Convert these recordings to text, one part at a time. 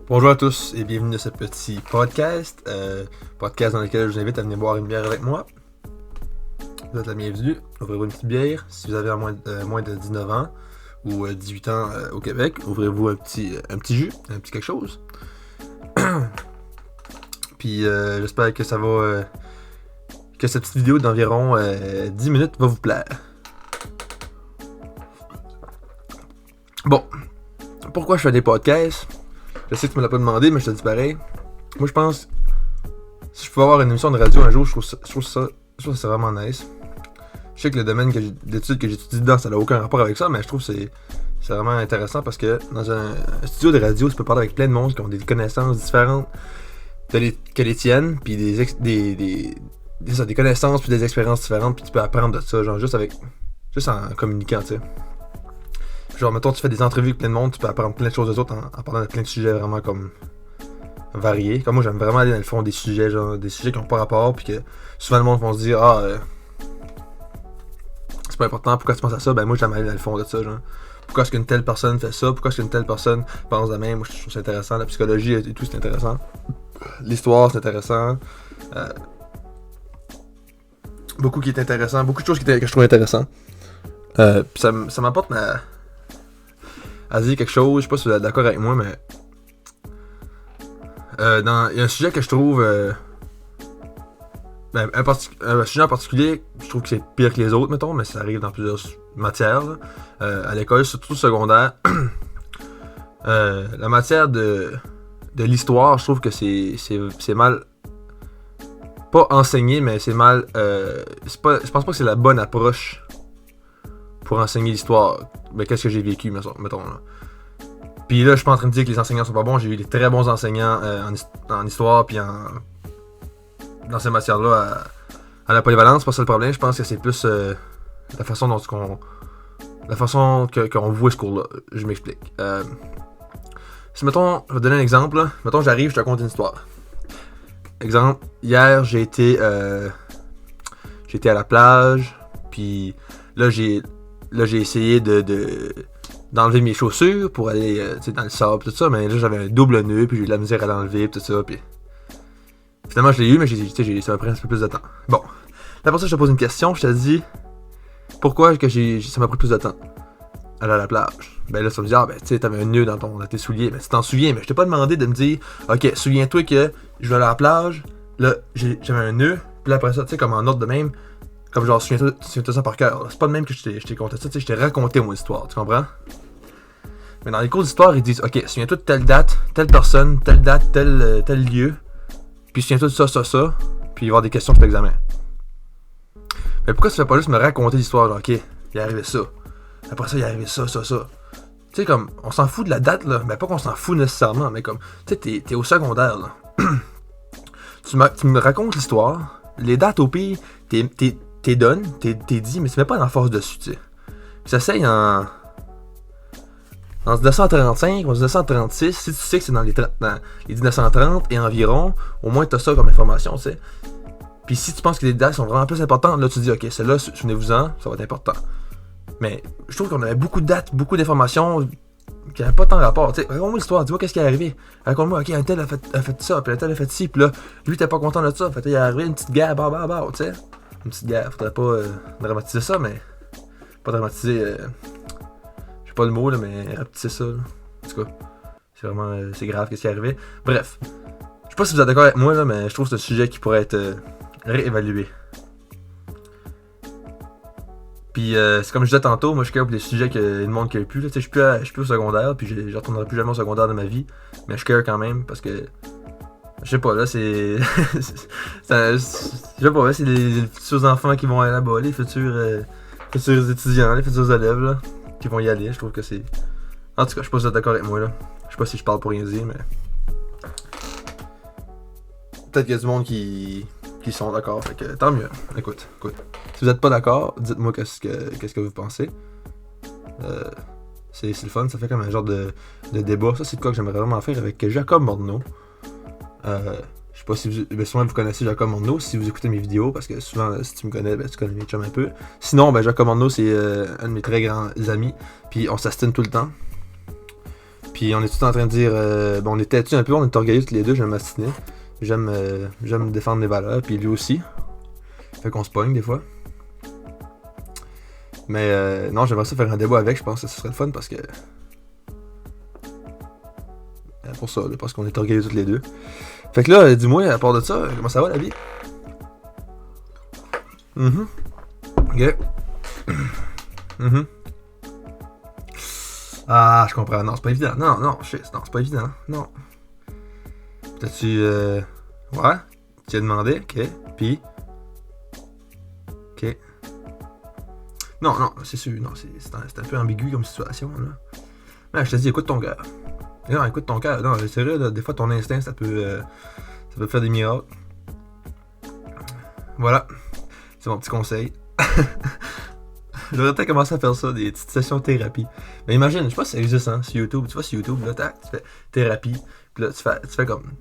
Bonjour à tous et bienvenue à ce petit podcast. Podcast dans lequel je vous invite à venir boire une bière avec moi. Vous êtes la bienvenue. Ouvrez-vous une petite bière. Si vous avez moins de 19 ans ou 18 ans au Québec, ouvrez-vous un petit jus, un petit quelque chose. Puis j'espère que ça va. Que cette petite vidéo d'environ 10 minutes va vous plaire. Bon, pourquoi je fais des podcasts? Je sais que tu me l'as pas demandé, mais je te dis pareil. Moi, je pense, si je pouvais avoir une émission de radio un jour, je trouve ça c'est vraiment nice. Je sais que le domaine d'études que j'étudie dedans, ça n'a aucun rapport avec ça, mais je trouve que c'est vraiment intéressant parce que dans un studio de radio, tu peux parler avec plein de monde qui ont des connaissances différentes que les tiennes, puis des connaissances puis des expériences différentes, puis tu peux apprendre de ça, genre juste en communiquant, tu sais. Genre, mettons, tu fais des entrevues avec plein de monde, tu peux apprendre plein de choses des autres en parlant de plein de sujets vraiment comme variés. Comme moi, j'aime vraiment aller dans le fond des sujets, genre des sujets qui n'ont pas rapport, puis que souvent le monde va se dire, c'est pas important, pourquoi tu penses à ça? Ben moi, j'aime aller dans le fond de ça, genre. Pourquoi est-ce qu'une telle personne fait ça? Pourquoi est-ce qu'une telle personne pense de même? Moi, je trouve ça intéressant. La psychologie et tout, c'est intéressant. L'histoire, c'est intéressant. Beaucoup qui est intéressant. Beaucoup de choses que je trouve intéressant. Puis ça m'apporte à dire quelque chose, je sais pas si vous êtes d'accord avec moi, mais il y a un sujet que je trouve un sujet en particulier, je trouve que c'est pire que les autres, mettons, mais ça arrive dans plusieurs matières là. À l'école, surtout secondaire. La matière de l'histoire, je trouve que c'est mal, pas enseigné, mais c'est mal, je pense pas que c'est la bonne approche pour enseigner l'histoire. Mais qu'est-ce que j'ai vécu, mettons là. Puis là, je suis pas en train de dire que les enseignants sont pas bons. J'ai eu des très bons enseignants en histoire, puis dans ces matières-là, à la polyvalence. C'est pas ça le problème. Je pense que c'est plus la façon qu'on voit ce cours-là. Je m'explique. Si, mettons, je vais te donner un exemple. Là. Mettons, j'arrive, je te raconte une histoire. Exemple, hier, j'ai été à la plage, puis là, j'ai essayé d'enlever mes chaussures pour aller dans le sable, tout ça, mais là, j'avais un double nœud, puis j'ai eu de la misère à l'enlever, tout ça, puis finalement, je l'ai eu, mais ça m'a pris un peu plus de temps. Bon, là, pour ça, je te pose une question, je te dis, pourquoi ça m'a pris plus de temps aller à la plage? Ben là, ça me dit, tu sais, t'avais un nœud dans tes souliers, mais tu t'en souviens, mais je t'ai pas demandé de me dire, ok, souviens-toi que je vais aller à la plage, là, j'avais un nœud, puis là, après ça, tu sais, comme en ordre de même, comme genre, souviens-toi ça par cœur. C'est pas de même que je t'ai conté ça, tu sais, je t'ai raconté mon histoire, tu comprends? Mais dans les cours d'histoire, ils disent, ok, souviens-toi de telle date, telle personne, telle date, tel lieu, puis souviens-toi de ça, puis il va y avoir des questions sur l'examen. Mais pourquoi tu fais pas juste me raconter l'histoire, genre, ok, il est arrivé ça, après ça, il est arrivé ça. Tu sais, comme, on s'en fout de la date, là, mais pas qu'on s'en fout nécessairement, mais comme, tu sais, t'es au secondaire, là. tu me racontes l'histoire, les dates au pire, t'es donnes, t'es dit, mais tu mets pas d'emphase dessus, tu sais. Puis ça s'essaye en 1935 ou 1936, si tu sais que c'est dans les 1930 et environ, au moins t'as ça comme information, tu sais. Puis si tu penses que les dates sont vraiment plus importantes, là tu dis, ok, celle-là, souvenez-vous-en, ça va être important. Mais je trouve qu'on avait beaucoup de dates, beaucoup d'informations qui n'avaient pas tant rapport. Tu sais, raconte-moi l'histoire, dis-moi qu'est-ce qui est arrivé. Raconte-moi, ok, un tel a fait ça, puis un tel a fait ci, puis là, lui t'es pas content de ça, fait il est arrivé une petite guerre, tu sais. Une petite guerre, faudrait pas dramatiser ça, mais. Pas dramatiser. Je sais pas le mot, là, mais rapetisser ça, là. En tout cas, c'est vraiment. C'est grave, qu'est-ce qui est arrivé. Bref. Je sais pas si vous êtes d'accord avec moi, là, mais je trouve que c'est un sujet qui pourrait être réévalué. Puis, c'est comme je disais tantôt, moi je suis capable des sujets que le monde ne plus. Tu sais, je suis plus au secondaire, puis je retournerai plus jamais au secondaire de ma vie. Mais je care quand même, parce que. Je sais pas, là, c'est. Je sais pas, là, c'est les futurs enfants qui vont aller là-bas, les futurs étudiants, les futurs élèves, là, qui vont y aller. Je trouve que c'est. En tout cas, je sais pas si vous êtes d'accord avec moi, là. Je sais pas si je parle pour rien dire, mais. Peut-être qu'il y a du monde qui sont d'accord, fait que tant mieux. Écoute. Si vous êtes pas d'accord, dites-moi qu'est-ce que vous pensez. C'est le fun, ça fait comme un genre de débat. Ça, c'est de quoi que j'aimerais vraiment faire avec Jacob Morneau. Je sais pas si souvent vous connaissez Jacob Morneau si vous écoutez mes vidéos, parce que souvent, si tu me connais, tu connais mes chums un peu. Sinon, Jacob Morneau, c'est un de mes très grands amis, puis on s'astine tout le temps. Puis on est tout en train de dire, on était un peu, on est orgueilleux tous les deux, j'aime m'astiner. J'aime défendre mes valeurs, puis lui aussi. Fait qu'on se pogne des fois. Mais non, j'aimerais ça faire un débat avec, je pense que ce serait le fun parce que... pour ça, parce qu'on est orgueilleux tous les deux. Fait que là, dis-moi, à part de ça, comment ça va la vie? Ok. Ah, je comprends. Non, c'est pas évident. Non, c'est pas évident. Non. T'as-tu... Ouais. Tu as demandé, ok. Puis... Ok. Non, c'est sûr. Non, c'est un peu ambigu comme situation, là. Mais je te dis, écoute ton cœur. Non, écoute ton cœur. Non, c'est sérieux, là, des fois, ton instinct, ça peut faire des miracles. Voilà. C'est mon petit conseil. Je devrais peut-être commencer à faire ça, des petites sessions de thérapie. Mais imagine, je sais pas si ça existe, hein, sur YouTube. Tu vois, sur YouTube, là, tu fais thérapie. Puis là, tu fais comme...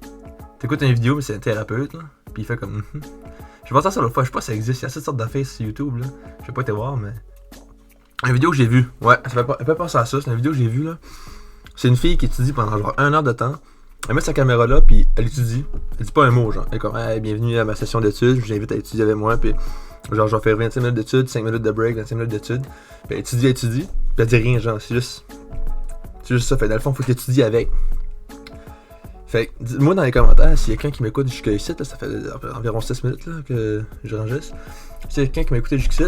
T'écoutes une vidéo, mais c'est un thérapeute, là. Puis il fait comme... Je vais voir ça l'autre fois, je sais pas si ça existe. Il y a cette sorte d'affaires sur YouTube, là. Je vais pas été voir, mais... Une vidéo que j'ai vue. Ouais, ça fait penser à ça. C'est une vidéo que j'ai vue, là. C'est une fille qui étudie pendant genre 1 heure de temps. Elle met sa caméra là, puis elle étudie. Elle dit pas un mot, genre. Elle est comme, hey, bienvenue à ma session d'études, je vous invite à étudier avec moi, puis genre, je vais faire 25 minutes d'études, 5 minutes de break, 25 minutes d'études. Puis elle étudie, puis elle dit rien, genre, c'est juste ça. Fait dans le fond, faut qu'elle étudie avec. Fait que, dis-moi dans les commentaires s'il y a quelqu'un qui m'écoute jusqu'à ici, là, ça fait environ 6 minutes là, que je rangeisse. S'il y a quelqu'un qui m'a écouté jusqu'ici,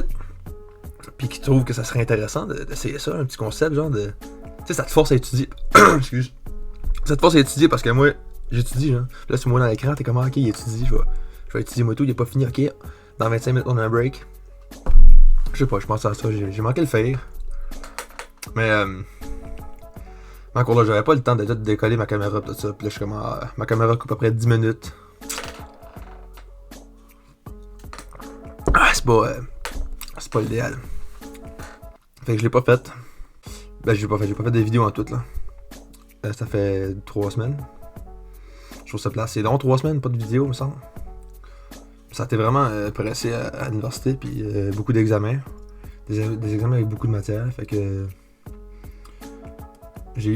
puis qui trouve que ça serait intéressant d'essayer ça, un petit concept, genre de. Tu sais, ça te force à étudier. Excuse. Ça te force à étudier parce que moi, j'étudie, genre. Là, c'est moi dans l'écran, t'es comme, ok, il étudie, je vais étudier moi tout, il est pas fini, ok. Dans 25 minutes, on a un break. Je sais pas, je pense à ça, j'ai manqué le faire. Mais encore là, j'avais pas le temps de décoller ma caméra tout ça. Puis là, je suis comme, ma caméra coupe à peu près 10 minutes. Ah, c'est pas l'idéal. Fait que je l'ai pas fait. Ben, j'ai pas fait des vidéos en tout, là. Ça fait 3 semaines. Je trouve ça place. C'est long, 3 semaines, pas de vidéo, me semble. Ça a été vraiment pressé à l'université, puis beaucoup d'examens. Des examens avec beaucoup de matière, fait que... J'ai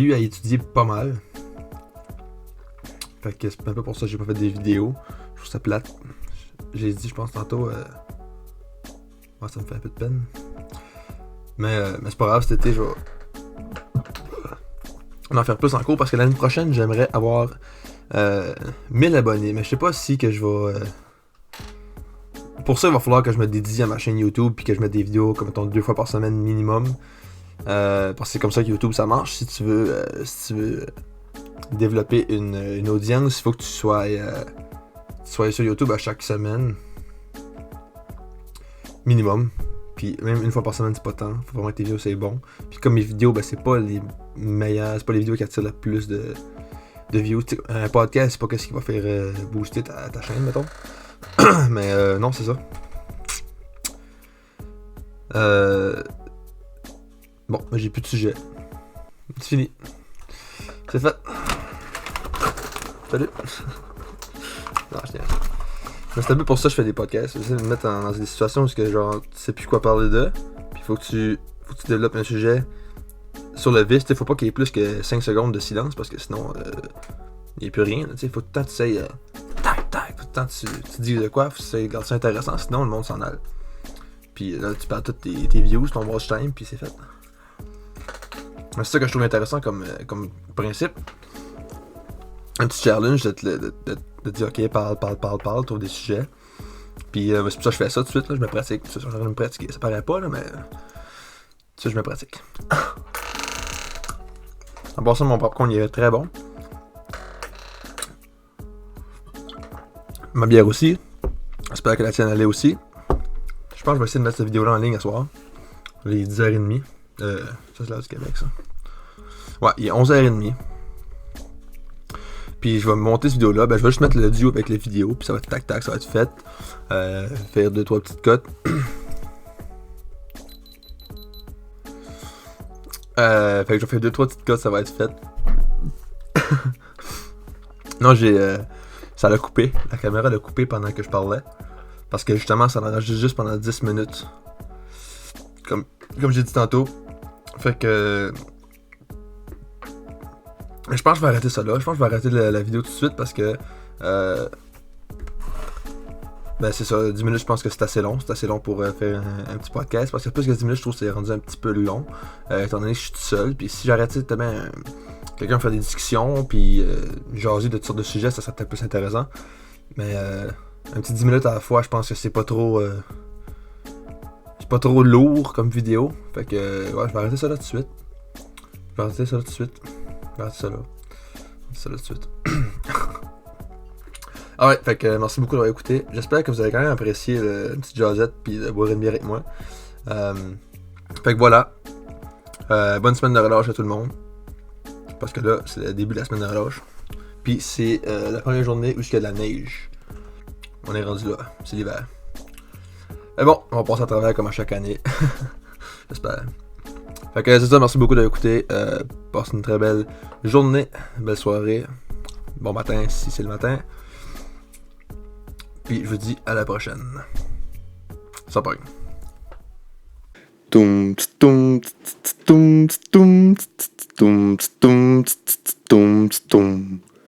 eu à étudier pas mal. Fait que c'est un peu pour ça que j'ai pas fait des vidéos. Je trouve ça plate. J'ai dit, je pense, tantôt... Ouais, ça me fait un peu de peine. Mais c'est pas grave, cet été, je vais en faire plus en cours parce que l'année prochaine, j'aimerais avoir 1000 abonnés. Mais je sais pas si que je vais... Pour ça, il va falloir que je me dédie à ma chaîne YouTube puis que je mette des vidéos comme mettons 2 fois par semaine minimum. Parce que c'est comme ça que YouTube ça marche. Si tu veux développer une audience, il faut que tu sois sur YouTube à chaque semaine. Minimum. Puis même 1 fois par semaine, c'est pas tant. Faut vraiment que tes vidéos c'est bon. Puis comme mes vidéos, ben c'est pas les meilleures, c'est pas les vidéos qui attirent le plus de views. T'sais, un podcast, c'est pas ce qui va faire booster ta chaîne, mettons. Mais non, c'est ça. Bon, j'ai plus de sujet. C'est fini. C'est fait. Salut. Non, je tiens. C'est un peu pour ça que je fais des podcasts. J'essaie de me mettre dans des situations où genre, tu sais plus quoi parler de. Puis faut que tu développes un sujet sur le vif. Faut pas qu'il y ait plus que 5 secondes de silence parce que sinon, il n'y a plus rien. Faut tout le temps que tu essayes. Tac. Faut tout le temps que tu dis de quoi. Faut que tu gardes ça intéressant. Sinon, le monde s'en aille. Puis là, tu perds toutes tes views, ton watch time. Puis c'est fait. Mais c'est ça que je trouve intéressant comme principe. Un petit challenge de dire ok, parle, trouve des sujets. Puis c'est pour ça que je fais ça tout de suite, là, je me pratique. Je suis en train de me pratiquer. Ça paraît pas, là, mais. Ça, je me pratique. En passant, mon popcorn il est très bon. Ma bière aussi. J'espère que la tienne allait aussi. Je pense que je vais essayer de mettre cette vidéo-là en ligne ce soir. Il est 10h30. Ça, c'est l'heure du Québec, ça. Ouais, il est 11h30. Puis je vais monter cette vidéo-là. Ben, je vais juste mettre le duo avec les vidéos. Puis ça va être tac-tac, ça va être fait. Faire 2-3 petites cotes. Fait que je vais faire 2-3 petites cotes, ça va être fait. Non, ça l'a coupé. La caméra l'a coupé pendant que je parlais. Parce que justement, ça enregistre juste pendant 10 minutes. Comme j'ai dit tantôt. Fait que... Mais je pense que je vais arrêter ça là. Je pense que je vais arrêter la vidéo tout de suite parce que. Ben c'est ça, 10 minutes je pense que c'est assez long. C'est assez long pour faire un petit podcast. Parce que plus que 10 minutes, je trouve que c'est rendu un petit peu long. Étant donné que je suis tout seul. Puis si j'arrêtais quelqu'un faire des discussions, puis jaser de toutes sortes de sujets, ça serait peut-être plus intéressant. Mais un petit 10 minutes à la fois, je pense que c'est pas trop. C'est pas trop lourd comme vidéo. Fait que ouais, je vais arrêter ça là tout de suite. Je vais arrêter ça là tout de suite. Je vais arrêter ça là. Ça là tout de suite. Ah ouais, fait que merci beaucoup d'avoir écouté. J'espère que vous avez quand même apprécié une petite jasette puis de boire une bière avec moi. Fait que voilà. Bonne semaine de relâche à tout le monde. Parce que là, c'est le début de la semaine de relâche. Puis c'est la première journée où il y a de la neige. On est rendu là. C'est l'hiver. Mais bon, on va passer à travers comme à chaque année. J'espère. Fait que c'est ça, merci beaucoup d'avoir écouté. Passez une très belle journée, belle soirée. Bon matin si c'est le matin. Puis je vous dis à la prochaine. Ça pogne. Tum tum tum tum tum tum tum tum tum